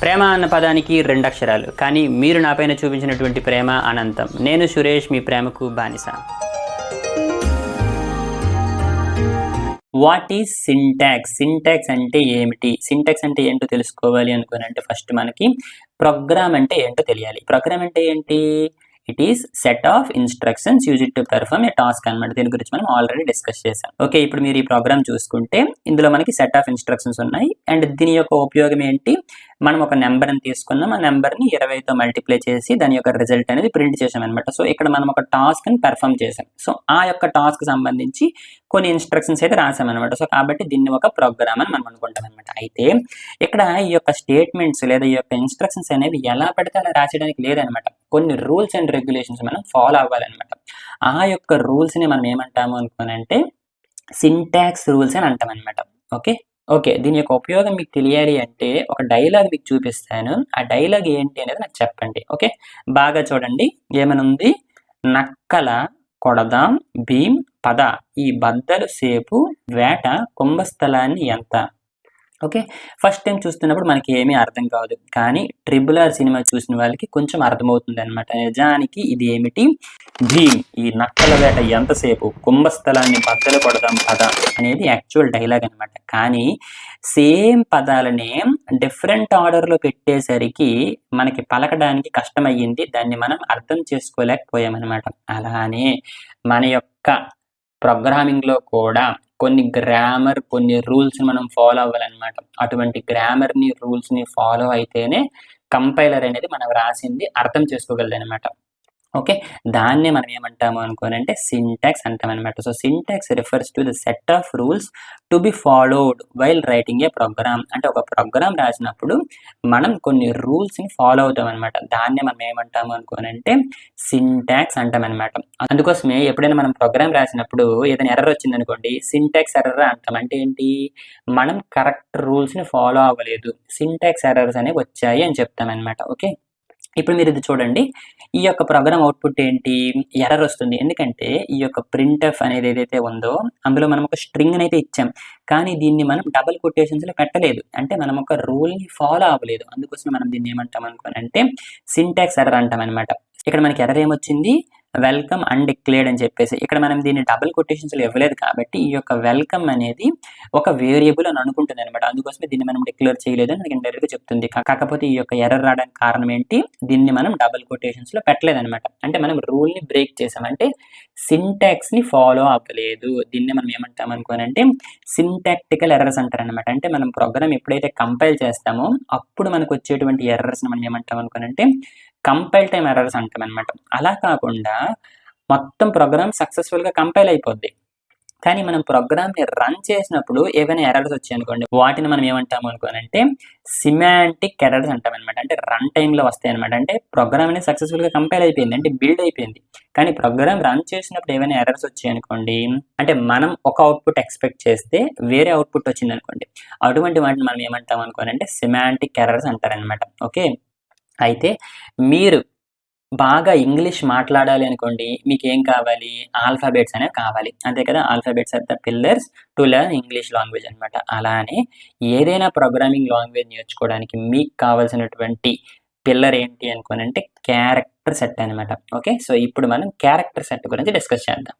ప్రేమ అన్న పదానికి రెండు అక్షరాలు, కానీ మీరు నాపైన చూపించినటువంటి ప్రేమ అనంతం. నేను సురేష్, మీ ప్రేమకు బానిస. What is syntax? సింటాక్స్ అంటే ఏమిటి? సింటాక్స్ అంటే ఏంటో తెలుసుకోవాలి అనుకోనంటే ఫస్ట్ మనకి ప్రోగ్రామ్ అంటే ఏంటో తెలియాలి. ప్రోగ్రామ్ అంటే ఏంటి? It is set of instructions used to perform A task అనమాట. దీని గురించి మనం ఆల్రెడీ డిస్కస్ చేసాం. ఓకే, ఇప్పుడు మీరు ఈ ప్రోగ్రామ్ చూసుకుంటే ఇందులో మనకి సెట్ ఆఫ్ ఇన్స్ట్రక్షన్స్ ఉన్నాయి. అండ్ దీని యొక్క ఉపయోగం ఏంటి? మనం ఒక నెంబర్ని తీసుకున్నాం, ఆ నెంబర్ని 20తో మల్టిప్లై చేసి దాని యొక్క రిజల్ట్ అనేది ప్రింట్ చేసాం అనమాట. సో ఇక్కడ మనం ఒక టాస్క్ని పెర్ఫామ్ చేసాం. సో ఆ యొక్క టాస్క్ సంబంధించి కొన్ని ఇన్స్ట్రక్షన్స్ అయితే రాసామన్నమాట. సో కాబట్టి దీన్ని ఒక ప్రోగ్రామ్ అని మనం అనుకుంటాం అనమాట. అయితే ఇక్కడ ఈ యొక్క స్టేట్మెంట్స్ లేదా ఈ యొక్క ఇన్స్ట్రక్షన్స్ అనేవి ఎలా పడితే అలా రాసేయడానికి లేదనమాట. కొన్ని రూల్స్ అండ్ రెగ్యులేషన్స్ మనం ఫాలో అవ్వాలన్నమాట. ఆ యొక్క రూల్స్ని మనం ఏమంటాము అనుకోనంటే సింటాక్స్ రూల్స్ అని అంటాం అనమాట. ఓకే, దీని యొక్క ఉపయోగం మీకు తెలియాలి అంటే ఒక డైలాగ్ మీకు చూపిస్తాను. ఆ డైలాగ్ ఏంటి అనేది నాకు చెప్పండి. ఓకే, బాగా చూడండి. ఏమనుంది? నక్కల కొడదాం భీం పద, ఈ బద్దలు సేపు వేట కుంభస్థలాన్ని ఎంత. ఓకే, ఫస్ట్ టైం చూస్తున్నప్పుడు మనకి ఏమీ అర్థం కాదు, కానీ RRR సినిమా చూసిన వాళ్ళకి కొంచెం అర్థమవుతుంది అనమాట. నిజానికి ఇది ఏమిటి? భీమ్ ఈ నక్కల వేట ఎంతసేపు, కుంభస్థలాన్ని బద్దలు కొడదాం పద అనేది యాక్చువల్ డైలాగ్ అనమాట. కానీ సేమ్ పదాలనే డిఫరెంట్ ఆర్డర్లో పెట్టేసరికి మనకి పలకడానికి కష్టమయ్యింది. దాన్ని మనం అర్థం చేసుకోలేకపోయామన్నమాట. అలానే మన యొక్క ప్రోగ్రామింగ్లో కూడా కొన్ని గ్రామర్, కొన్ని రూల్స్ని మనం ఫాలో అవ్వాలన్నమాట. అటువంటి గ్రామర్ని, రూల్స్ని ఫాలో అయితేనే కంపైలర్ అనేది మనం రాసింది అర్థం చేసుకోగలదు అనమాట. ఓకే, దాన్నే మనం ఏమంటాము అనుకోనంటే సింటాక్స్ అంటాం అనమాట. So syntax refers to the set of rules to be followed while writing a program. అంటే ఒక ప్రోగ్రామ్ రాసినప్పుడు మనం కొన్ని రూల్స్ని ఫాలో అవుతాం అనమాట. దాన్నే మనం ఏమంటాము అనుకోనంటే సింటాక్స్ అంటాం అనమాట. అందుకోసమే ఎప్పుడైనా మనం ప్రోగ్రామ్ రాసినప్పుడు ఏదైనా ఎర్రర్ వచ్చింది అనుకోండి, సింటాక్స్ ఎర్రర్ అంటాం. అంటే ఏంటి? మనం కరెక్ట్ రూల్స్ని ఫాలో అవ్వలేదు, సింటాక్స్ ఎర్రర్స్ అనేవి వచ్చాయి అని చెప్తాం అనమాట. ఓకే, ఇప్పుడు మీరు ఇది చూడండి. ఈ యొక్క ప్రోగ్రామ్ అవుట్పుట్ ఏంటి? ఎర్రర్ వస్తుంది. ఎందుకంటే ఈ యొక్క ప్రింట్ఎఫ్ అనేది ఏదైతే ఉందో అందులో మనం ఒక స్ట్రింగ్ అయితే ఇచ్చాం, కానీ దీన్ని మనం డబుల్ కొటేషన్స్లో పెట్టలేదు. అంటే మనం ఒక రూల్ని ఫాలో అవ్వలేదు. అందుకోసం మనం దీన్ని ఏమంటాం అనుకోనంటే సింటాక్స్ ఎర్రర్ అంటాం అనమాట. ఇక్కడ మనకి ఎర్రర్ ఏమొచ్చింది? వెల్కమ్ అన్డిక్లేర్డ్ అని చెప్పేసి. ఇక్కడ మనం దీన్ని డబుల్ కొటేషన్స్లో ఇవ్వలేదు కాబట్టి ఈ యొక్క వెల్కమ్ అనేది ఒక వేరియబుల్ అని అనుకుంటుంది అనమాట. అందుకోసమే దీన్ని మనం డిక్లేర్ చేయలేదు అని మనకి డైరెక్ట్గా చెప్తుంది. కాకపోతే ఈ యొక్క ఎర్రర్ రావడానికి కారణం ఏంటి? దీన్ని మనం డబుల్ కొటేషన్స్లో పెట్టలేదన్నమాట. అంటే మనం రూల్ని బ్రేక్ చేసాం, అంటే సింటాక్స్ని ఫాలో అవ్వలేదు. దీన్ని మనం ఏమంటాం అనుకోనంటే సింటాక్టికల్ ఎర్రర్స్ అంటారనమాట. అంటే మనం ప్రోగ్రామ్ ఎప్పుడైతే కంపైల్ చేస్తామో అప్పుడు మనకు వచ్చేటువంటి ఎర్రర్స్ని మనం ఏమంటాం అనుకోనంటే కంపైల్ టైం ఎర్రర్స్ అంటాం అనమాట. అలా కాకుండా మొత్తం ప్రోగ్రామ్ సక్సెస్ఫుల్గా కంపైల్ అయిపోద్ది, కానీ మనం ప్రోగ్రామ్ని రన్ చేసినప్పుడు ఏవైనా ఎర్రర్స్ వచ్చాయి అనుకోండి, వాటిని మనం ఏమంటాము అనుకోనంటే సిమాంటిక్ ఎర్రర్స్ అంటాం అనమాట. అంటే రన్ టైంలో వస్తాయి అనమాట. అంటే ప్రోగ్రామ్ అనేది సక్సెస్ఫుల్గా కంపైల్ అయిపోయింది, అంటే బిల్డ్ అయిపోయింది, కానీ ప్రోగ్రామ్ రన్ చేసినప్పుడు ఏమైనా ఎర్రర్స్ వచ్చాయి అనుకోండి, అంటే మనం ఒక అవుట్పుట్ ఎక్స్పెక్ట్ చేస్తే వేరే అవుట్పుట్ వచ్చింది అనుకోండి, అటువంటి వాటిని మనం ఏమంటాం అనుకోనంటే సిమాంటిక్ ఎర్రర్స్ అంటారనమాట. ఓకే, అయితే మీరు బాగా ఇంగ్లీష్ మాట్లాడాలి అనుకోండి, మీకు ఏం కావాలి? ఆల్ఫాబెట్స్ అనేవి కావాలి, అంతే కదా? Alphabets are the pillars to learn English language అనమాట. అలానే ఏదైనా ప్రోగ్రామింగ్ లాంగ్వేజ్ నేర్చుకోవడానికి మీకు కావాల్సినటువంటి పిల్లర్ ఏంటి అనుకోనంటే క్యారెక్టర్ సెట్ అనమాట. ఓకే, సో ఇప్పుడు మనం క్యారెక్టర్ సెట్ గురించి డిస్కస్ చేద్దాం.